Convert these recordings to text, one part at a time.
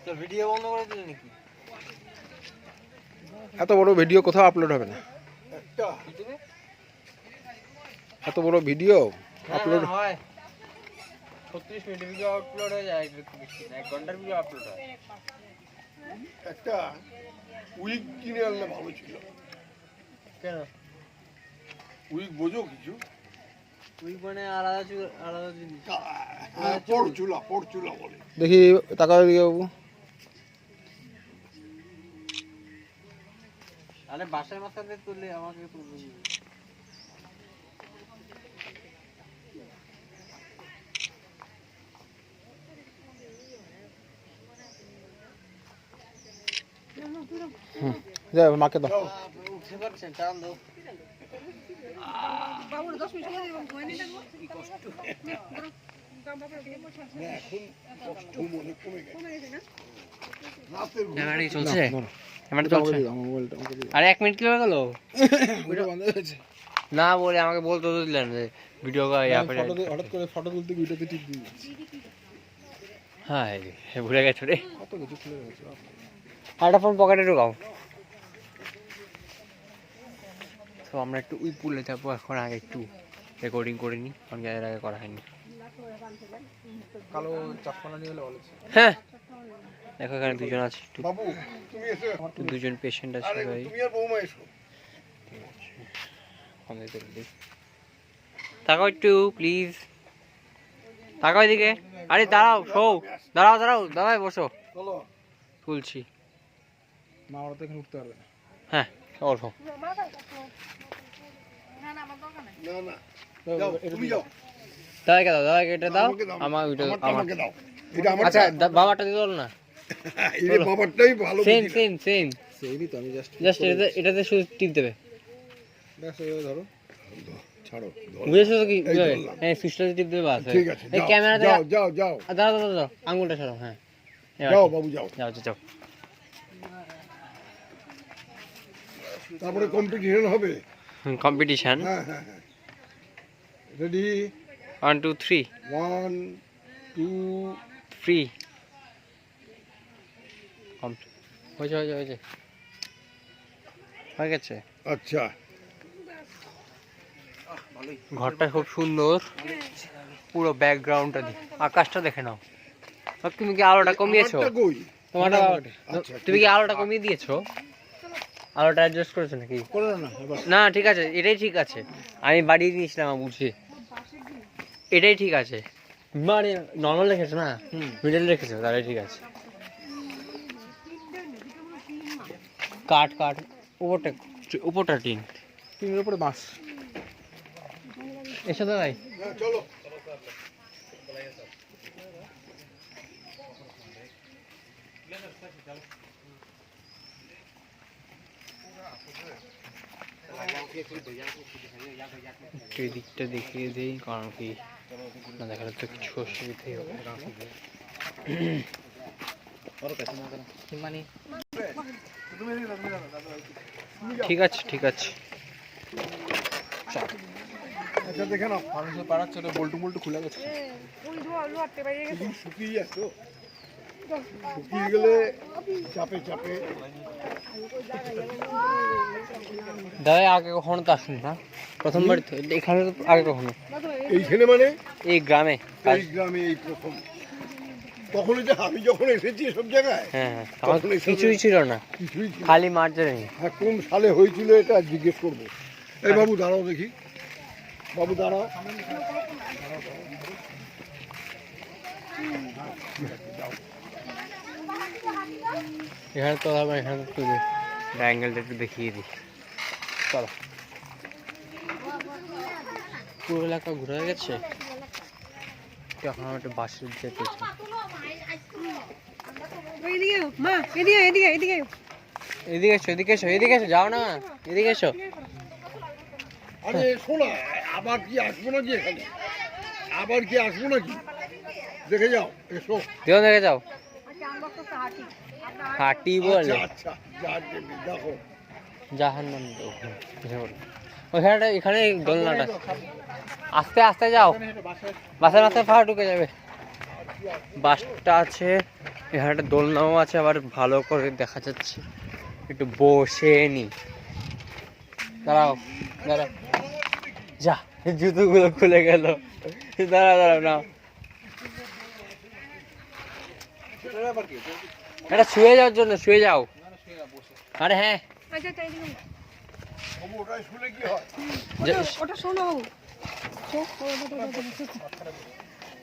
তো ভিডিও বন্ধ করে দিলে নাকি? এত বড় ভিডিও কোথাও আপলোড হবে না। এত বড় ভিডিও আপলোড হয় 36 মিনিট ভিডিও আপলোড হয়ে যায়, 1 ঘন্টার ভিডিও আপলোড হয়। একটা উইক কিনে আনলে ভালো ছিল। কেন উইক বোঝো কিছু? উইক মানে আলাদা জিনিস। পড়চুলা বলে। দেখি তাকাও দিকে বাবু। আরে বাসার মাথাতে তুললে আমাকে তুলবে। যাও মাকে দাও। উঠতে পারছেন? টান দাও। বাবুর 10 মিনিট সময় দিলাম, ঘুমাই নিয়ে থাকবো। কি কষ্ট। ক্যামেরা চলছে? ক্যামেরা চলছে? আরে 1 মিনিট কি হয়ে গেল? ভিডিও বন্ধ হয়ে গেছে। না বলে আমাকে বলতে তো দিলেন যে ভিডিও হঠাৎ করে ফটো তুলতে ভিডিওতে টিপ দিয়ে দিচ্ছি। হ্যাঁ ভুলে গেছো রে। কত কিছু খুলে গেছে। আরেকটা ফোন পকেটে ঢোকাও। তো আমরা একটু ওই পুলে যাবো এখন, আগে একটু রেকর্ডিং করে নিই, কারণ এর আগে করা হয়নি। কালো চাপকলা নিয়ে এলে ভালো ছিল। হ্যাঁ দেখো এখানে দুজন আছে, বাবু তুমি এসো। একটু দুজন পেশেন্ট আছে আরে ভাই। তুমি আর বৌমা এসো। তাকাও একটু প্লিজ, তাকাও এদিকে। আরে দাঁড়াও, দাঁড়াও দাঁড়াও বসো, চলো। তুলছি। মা ওরা তো এখানে উঠতে পারবে না। হ্যাঁ ওঠো। না না, আমার দরকার নাই। না না যাও, তুমি যাও। দাদাকে এটা দাও, আমাকে দাও। আমার ওইটা আমারটা আমার। আমাকে দাও। এটা আমার। আচ্ছা বাবাটা দিয়ে দাও না। এই বাবারটাই ভালো সেম বুদ্ধি। সেম সেইনি তো আমি জাস্ট এটাতে শুধু টিপ দেবে। ব্যাস এইভাবে ধরো। ছাড়ো। বুঝেছো তো কি? এই ধরলাম। হ্যাঁ সুইচটা টিপ দেবে বাস। ঠিক আছে। এই যাও, ক্যামেরাতে যাও। দাঁড়াও আঙ্গুলটা সরাও। হ্যাঁ যাও বাবু যাও। যাও। তারপরে কম্পিটিশন হবে। কম্পিটিশন। হ্যাঁ। রেডি 1 2 3 1 2 ফ্রি কমপ্লিট হয়েছে হয়ে গেছে। আচ্ছা। ঘরটা খুব সুন্দর, পুরো ব্যাকগ্রাউন্ডটা আকাশটা দেখে নাও। আর তুমি কি আলোটা কমিয়েছো? আমারটা কই? তোমারটা আচ্ছা, তুমি কি আলোটা কমিয়ে দিয়েছো? আলোটা অ্যাডজাস্ট করেছো নাকি? করো না এবার। না ঠিক আছে, এটাই ঠিক আছে। আমি বাড়িয়ে দিয়েছিলাম বুঝি, এটাই ঠিক আছে। মানে নর্মাল রেখেছো না, মিডল রেখেছো, তাহলে ঠিক আছে। কাট উপরটা টিন। টিনের উপরে বাঁশ। এসো দাদাই। হ্যাঁ চলো। এই দিকটা দেখিয়ে দিই, কারণ কি না দেখালে তো কিছু অসুবিধাই হবে। মানে ঠিক আছে। আচ্ছা দেখে নাও। মানুষের পাড়ার ছোট বল্টু খুলে গেছে। ওই ধোয়াতে বাইরে গেছে। তুমি শুকিয়ে যাচ্ছ। শুকিয়ে গেলে চাপে দাদা আগে কখনো তো আসুন না, প্রথমবার তো এখানে তো আগে কখনো এইখানে মানে এই গ্রামে এই গ্রামে এই প্রথম। তখন এটা আমি যখন এসেছি এসব জায়গায় হ্যাঁ তখন কিছুই ছিল না, কিছুই ছিল না। খালি মার্জারি। হ্যাঁ কোন সালে হয়েছিল এটা জিজ্ঞেস করবো। এই বাবু দাঁড়াও দেখি, বাবু দাঁড়াও। এখানে তো হবে, এখানে তো অ্যাঙ্গেলটা একটু দেখিয়ে দিই। চলো, পুরো এলাকা ঘুরে গেছে। এখন আমি একটু বাসে যেতে চাই। এদিকে মা, এদিকে এদিকে এসো, যাও না, এদিকে এসো। আরে শোনা, আবার কি আসবো নাকি এখানে? আবার কি আসবো নাকি? দেখে যাও, এসো। দেখো দেখে যাও। হাঁটি হাঁটি বলে আচ্ছা দেখো। জাহান্নাম ওইখানটা, এখানে দোলনাটা। আস্তে আস্তে যাও, বাসের মাথায় ফাড়া ঢুকে যাবে। বাসটা আছে এখানে একটা দোলনাও আছে, আবার ভালো করে দেখা যাচ্ছে। একটু বসে নি, দাঁড়াও দাঁড়াও, যা জুতোগুলো খুলে গেল। দাঁড়াও দাঁড়াও না, এটার ব্যাপার কি? এটা শুয়ে যাওয়ার জন্য, শুয়ে যাও। আরে হ্যাঁ, আচ্ছা তাই দিলাম। বাবু, ওটাই শুনে কি হয়? ওটা শোনো বাবু।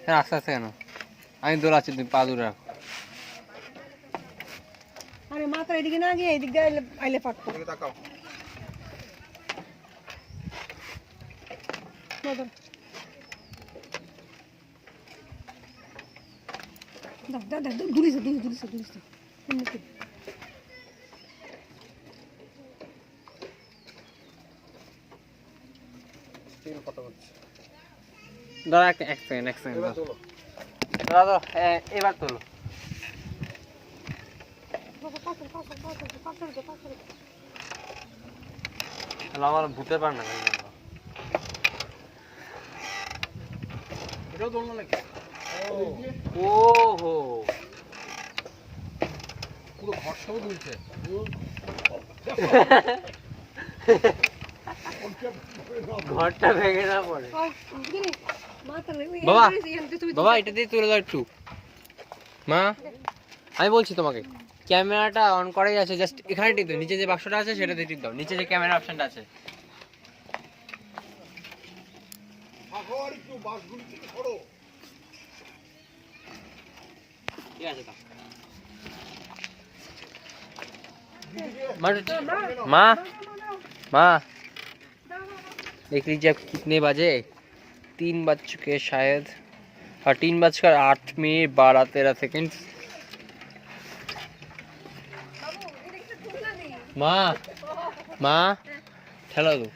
হ্যাঁ আস্তে আস্তে কেন, আমি দোলাচ্ছি, তুমি পা দূরে রাখো। আরে মাথা এদিকে না গিয়ে এদিকে আইলে পারতো। এদিকে তাকাও। দুলিছে। তিন কথা হচ্ছে। দাঁড়া এক সেকেন্ড এবার তোলো। দাদা এবার তোলো। তাহলে আমার ভূতে পার না। এটাও দোলনা নাকি? ও হো, পুরো ঘর সব দুলছে। ঘরটা ভেঙে না পড়ে। মাথা বাবা, বাবা এটা দিয়ে তুলে দাও একটু। মা, আমি বলছি তোমাকে, ক্যামেরাটা অন করাই আছে, জাস্ট এখানে টিপ দাও, নিচে যে বাক্সটা আছে সেটা দিয়ে টিপ দাও, নিচে যে ক্যামেরা অপশনটা আছে। সাগর, একটু বাসগুলি থেকে সরো। ঠিক আছে দাও। माँ माँ देख लीजिए अब कितने बजे, 3 बज चुके हैं शायद, और 3:08 माँ माँ ठेला दो,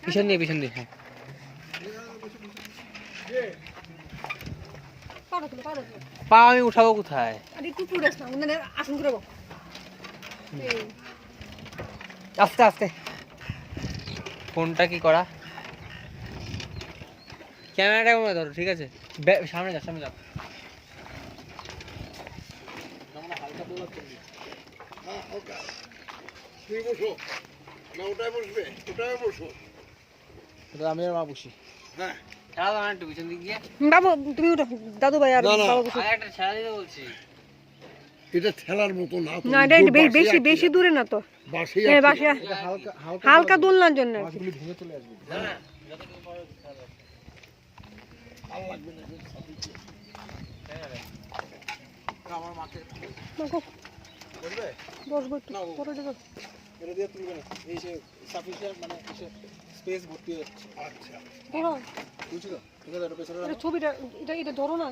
पीछन दिए हाँ। पा আমি উঠাবো কোথায়? আরে একটু পুরাস না, মানে আসন করে বল। আস্তে আস্তে, ফোনটা কি করা, ক্যামেরাটা কমে ধরো, ঠিক আছে, সামনে যাও সামনে যাও। হ্যাঁ, ওটা। তুমি বসো না, ওটাই বসবে, ওটাই বসো। এটা আমি আর মা বসি। হ্যাঁ, ঠেলা দাও না একটু পিছন দিক গিয়ে, বাবু তুমি ওটা দাদু ভাই আর না, না। বাবা বসে। আর একটা ঠেলা দিতে বলছি। এটা ঠেলার মতো না তো, না এটা বেশি দূরে না তো, বাসেই হ্যাঁ আটকে বাসে যাবে। এটা হালকা হালকা হালকা দোলনার জন্য আর কি। মাছগুলি ভেঙে চলে আসবে। ভালো লাগবে না, বেশ সাথে। আমার মাকে দেখো, বলবে বসবো একটু, পরে দেখো। এটা দিয়ে তুলবে না, এই যে সাফিসিয়েন্ট মানে স্পেস ভর্তি হয়ে যাচ্ছে। আচ্ছা, ধরো, বুঝছো তো? ঠিক আছে, এটা পেছনে এটা রাখো। ছবিটা এটা ধরো না।